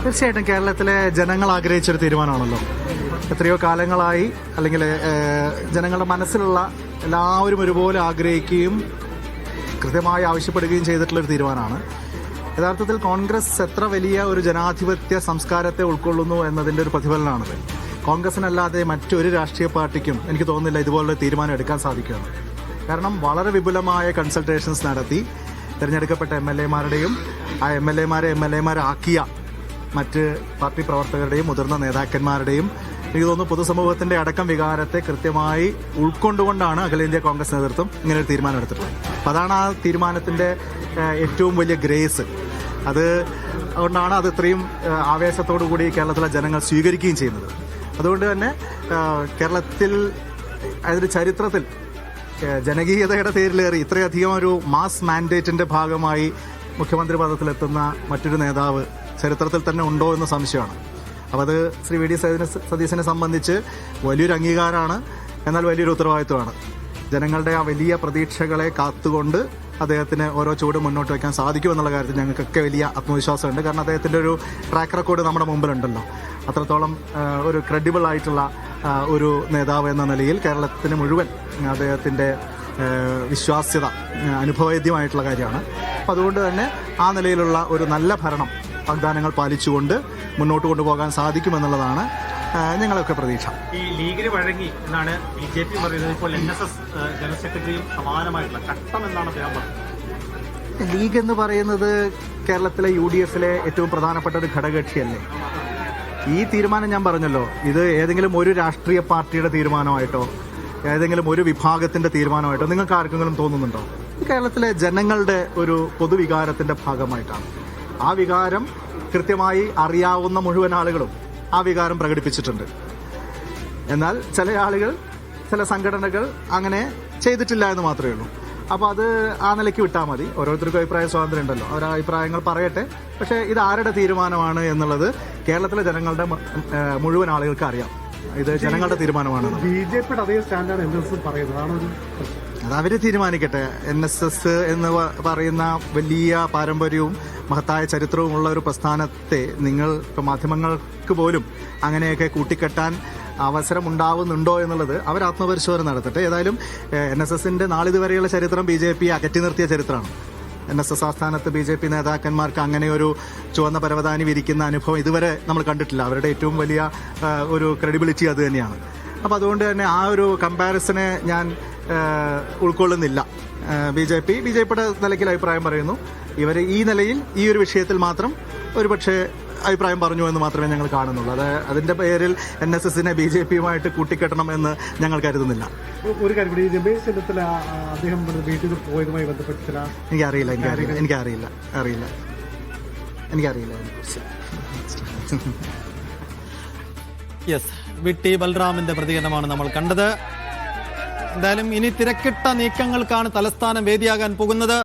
തീർച്ചയായിട്ടും കേരളത്തിലെ ജനങ്ങൾ ആഗ്രഹിച്ചൊരു തീരുമാനമാണല്ലോ. എത്രയോ കാലങ്ങളായി, അല്ലെങ്കിൽ ജനങ്ങളുടെ മനസ്സിലുള്ള എല്ലാവരും ഒരുപോലെ ആഗ്രഹിക്കുകയും കൃത്യമായി ആവശ്യപ്പെടുകയും ചെയ്തിട്ടുള്ളൊരു തീരുമാനമാണ്. യഥാർത്ഥത്തിൽ കോൺഗ്രസ് എത്ര വലിയ ഒരു ജനാധിപത്യ സംസ്കാരത്തെ ഉൾക്കൊള്ളുന്നു എന്നതിൻ്റെ ഒരു പ്രതിഫലനമാണത്. കോൺഗ്രസിനല്ലാതെ മറ്റൊരു രാഷ്ട്രീയ പാർട്ടിക്കും എനിക്ക് തോന്നുന്നില്ല ഇതുപോലുള്ള തീരുമാനം എടുക്കാൻ സാധിക്കുകയാണ്. കാരണം വളരെ വിപുലമായ കൺസൾട്ടേഷൻസ് നടത്തി തിരഞ്ഞെടുക്കപ്പെട്ട MLA-മാരുടെയും ആ MLA-മാരാക്കിയ മറ്റ് പാർട്ടി പ്രവർത്തകരുടെയും മുതിർന്ന നേതാക്കന്മാരുടെയും എനിക്ക് തോന്നുന്നു പൊതുസമൂഹത്തിന്റെ അടക്കം വികാരത്തെ കൃത്യമായി ഉൾക്കൊണ്ടുകൊണ്ടാണ് അഖിലേന്ത്യാ കോൺഗ്രസ് നേതൃത്വം ഇങ്ങനെ ഒരു തീരുമാനം എടുത്തിട്ടുള്ളത്. അപ്പം അതാണ് ആ തീരുമാനത്തിന്റെ ഏറ്റവും വലിയ ഗ്രേസ്. അതുകൊണ്ടാണ് അത് ഇത്രയും ആവേശത്തോടു കൂടി കേരളത്തിലെ ജനങ്ങൾ സ്വീകരിക്കുകയും ചെയ്യുന്നത്. അതുകൊണ്ട് തന്നെ കേരളത്തിൽ അതൊരു ചരിത്രത്തിൽ ജനകീയതയുടെ പേരിലേറി ഇത്രയധികം ഒരു മാസ് മാൻഡേറ്റിന്റെ ഭാഗമായി മുഖ്യമന്ത്രി പദത്തിലെത്തുന്ന മറ്റൊരു നേതാവ് ചരിത്രത്തിൽ തന്നെ ഉണ്ടോ എന്ന് സംശയമാണ്. അപ്പോൾ അത് ശ്രീ വി ഡി സതീശനെ സംബന്ധിച്ച് വലിയൊരു അംഗീകാരമാണ്, എന്നാൽ വലിയൊരു ഉത്തരവാദിത്വമാണ്. ജനങ്ങളുടെ ആ വലിയ പ്രതീക്ഷകളെ കാത്തുകൊണ്ട് അദ്ദേഹത്തിന് ഓരോ ചുവട് മുന്നോട്ട് വയ്ക്കാൻ സാധിക്കുമെന്നുള്ള കാര്യത്തിൽ ഞങ്ങൾക്കൊക്കെ വലിയ ആത്മവിശ്വാസമുണ്ട്. കാരണം അദ്ദേഹത്തിൻ്റെ ഒരു ട്രാക്ക് റെക്കോർഡ് നമ്മുടെ മുമ്പിലുണ്ടല്ലോ. അത്രത്തോളം ഒരു ക്രെഡിബിൾ ആയിട്ടുള്ള ഒരു നേതാവ് എന്ന നിലയിൽ കേരളത്തിന് മുഴുവൻ അദ്ദേഹത്തിൻ്റെ വിശ്വാസ്യത അനുഭവവേദ്യമായിട്ടുള്ള കാര്യമാണ്. അപ്പം അതുകൊണ്ട് തന്നെ ആ നിലയിലുള്ള ഒരു നല്ല ഭരണം വാഗ്ദാനങ്ങൾ പാലിച്ചുകൊണ്ട് മുന്നോട്ട് കൊണ്ടുപോകാൻ സാധിക്കുമെന്നുള്ളതാണ് ഞങ്ങളൊക്കെ പ്രതീക്ഷ. ഈ ലീഗിന് വഴങ്ങി എന്നാണ് BJP പറയുന്നത്. ഇപ്പോൾ NSS ജനറൽ സെക്രട്ടറിയും സമാനമായിട്ടുള്ള ഘട്ടം എന്നാണ് അദ്ദേഹം പറഞ്ഞത്. ലീഗ് എന്ന് പറയുന്നത് കേരളത്തിലെ UDF-ലെ ഏറ്റവും പ്രധാനപ്പെട്ട ഒരു ഘടകകക്ഷിയല്ലേ. ഈ തീരുമാനം ഞാൻ പറഞ്ഞല്ലോ, ഇത് ഏതെങ്കിലും ഒരു രാഷ്ട്രീയ പാർട്ടിയുടെ തീരുമാനമായിട്ടോ ഏതെങ്കിലും ഒരു വിഭാഗത്തിന്റെ തീരുമാനമായിട്ടോ നിങ്ങൾക്ക് ആർക്കെങ്കിലും തോന്നുന്നുണ്ടോ? കേരളത്തിലെ ജനങ്ങളുടെ ഒരു പൊതുവികാരത്തിന്റെ ഭാഗമായിട്ടാണ്. ആ വികാരം കൃത്യമായി അറിയാവുന്ന മുഴുവൻ ആളുകളും ആ വികാരം പ്രകടിപ്പിച്ചിട്ടുണ്ട്. എന്നാൽ ചില ആളുകൾ, ചില സംഘടനകൾ അങ്ങനെ ചെയ്തിട്ടില്ല എന്ന് മാത്രമേ ഉള്ളൂ. അപ്പോൾ അത് ആ നിലയ്ക്ക് വിട്ടാൽ മതി. ഓരോരുത്തർക്കും അഭിപ്രായ സ്വാതന്ത്ര്യം ഉണ്ടല്ലോ, അവർ അഭിപ്രായങ്ങൾ പറയട്ടെ. പക്ഷേ ഇത് ആരുടെ തീരുമാനമാണ് എന്നുള്ളത് കേരളത്തിലെ ജനങ്ങളുടെ മുഴുവൻ ആളുകൾക്ക് അറിയാം. ഇത് ജനങ്ങളുടെ തീരുമാനമാണ്. BJPയുടെ അതേ സ്റ്റാൻഡാണ് NSS പറയുന്നത്. അത് അവർ തീരുമാനിക്കട്ടെ. NSS എന്ന് പറയുന്ന വലിയ പാരമ്പര്യവും മഹത്തായ ചരിത്രവുമുള്ള ഒരു പ്രസ്ഥാനത്തെ നിങ്ങൾ ഇപ്പോൾ മാധ്യമങ്ങൾക്ക് പോലും അങ്ങനെയൊക്കെ കൂട്ടിക്കെട്ടാൻ അവസരം ഉണ്ടാവുന്നുണ്ടോ എന്നുള്ളത് അവർ ആത്മപരിശോധന നടത്തട്ടെ. ഏതായാലും NSSന്റെ നാളിതുവരെയുള്ള ചരിത്രം BJP അകറ്റി നിർത്തിയ ചരിത്രമാണ്. NSS ആസ്ഥാനത്ത് BJP നേതാക്കന്മാർക്ക് അങ്ങനെ ഒരു ചുവന്ന പരവതാനി വിരിക്കുന്ന അനുഭവം ഇതുവരെ നമ്മൾ കണ്ടിട്ടില്ല. അവരുടെ ഏറ്റവും വലിയ ഒരു ക്രെഡിബിലിറ്റി അത് തന്നെയാണ്. അപ്പം അതുകൊണ്ട് തന്നെ ആ ഒരു കമ്പാരിസനെ ഞാൻ ഉൾക്കൊള്ളുന്നില്ല. BJPയുടെ നിലയ്ക്ക് അഭിപ്രായം പറയുന്നു. ഇവർ ഈ നിലയിൽ ഈ ഒരു വിഷയത്തിൽ മാത്രം ഒരുപക്ഷെ അഭിപ്രായം പറഞ്ഞു എന്ന് മാത്രമേ ഞങ്ങൾ കാണുന്നുള്ളൂ. അതിന്റെ പേരിൽ NSSനെ BJPയുമായിട്ട് കൂട്ടിക്കെട്ടണം എന്ന് ഞങ്ങൾ കരുതുന്നില്ല. ഒരു കാര്യം, രമേശ് ചെന്നിത്തല അദ്ദേഹം വീട്ടിൽ പോയതുമായി ബന്ധപ്പെട്ട് ചില എനിക്കറിയില്ല. യെസ്, VT ബൽറാമിന്റെ പ്രതികരണമാണ് നമ്മൾ കണ്ടത്. എന്തായാലും ഇനി തിരക്കിട്ട നീക്കങ്ങൾക്കാണ് തലസ്ഥാനം വേദിയാകാൻ പോകുന്നത്.